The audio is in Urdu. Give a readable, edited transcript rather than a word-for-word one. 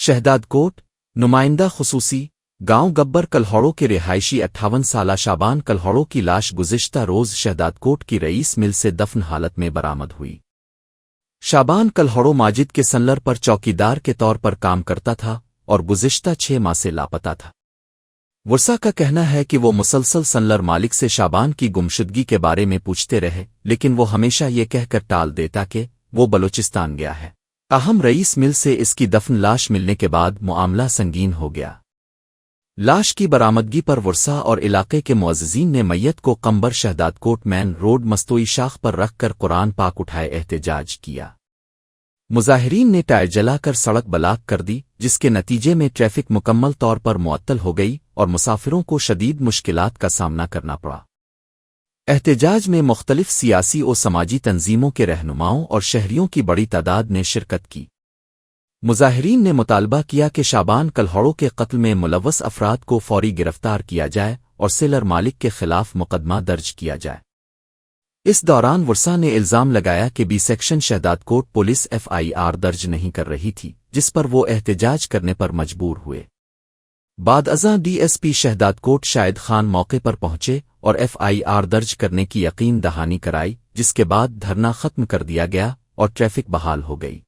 شہداد کوٹ نمائندہ خصوصی گاؤں گبر کلہوڑوں کے رہائشی 58 سالہ شابان کلہوڑوں کی لاش گزشتہ روز شہداد کوٹ کی رئیس مل سے دفن حالت میں برآمد ہوئی۔ شابان کلہوڑوں ماجد کے سنلر پر چوکیدار کے طور پر کام کرتا تھا اور گزشتہ 6 ماہ سے لاپتہ تھا۔ ورثا کا کہنا ہے کہ وہ مسلسل سنلر مالک سے شابان کی گمشدگی کے بارے میں پوچھتے رہے، لیکن وہ ہمیشہ یہ کہہ کر ٹال دیتا کہ وہ بلوچستان گیا ہے۔ تاہم رئیس مل سے اس کی دفن لاش ملنے کے بعد معاملہ سنگین ہو گیا۔ لاش کی برآمدگی پر ورثا اور علاقے کے معززین نے میت کو قمبر شہداد کوٹ مین روڈ مستوئی شاخ پر رکھ کر قرآن پاک اٹھائے احتجاج کیا۔ مظاہرین نے ٹائر جلا کر سڑک بلاک کر دی، جس کے نتیجے میں ٹریفک مکمل طور پر معطل ہو گئی اور مسافروں کو شدید مشکلات کا سامنا کرنا پڑا۔ احتجاج میں مختلف سیاسی و سماجی تنظیموں کے رہنماؤں اور شہریوں کی بڑی تعداد نے شرکت کی۔ مظاہرین نے مطالبہ کیا کہ شابان کلہوڑوں کے قتل میں ملوث افراد کو فوری گرفتار کیا جائے اور سیلر مالک کے خلاف مقدمہ درج کیا جائے۔ اس دوران ورثا نے الزام لگایا کہ بی سیکشن شہداد کوٹ پولیس FIR درج نہیں کر رہی تھی، جس پر وہ احتجاج کرنے پر مجبور ہوئے۔ بعد ازاں DSP شہداد کوٹ شاہد خان موقع پر پہنچے اور FIR درج کرنے کی یقین دہانی کرائی، جس کے بعد دھرنا ختم کر دیا گیا اور ٹریفک بحال ہو گئی۔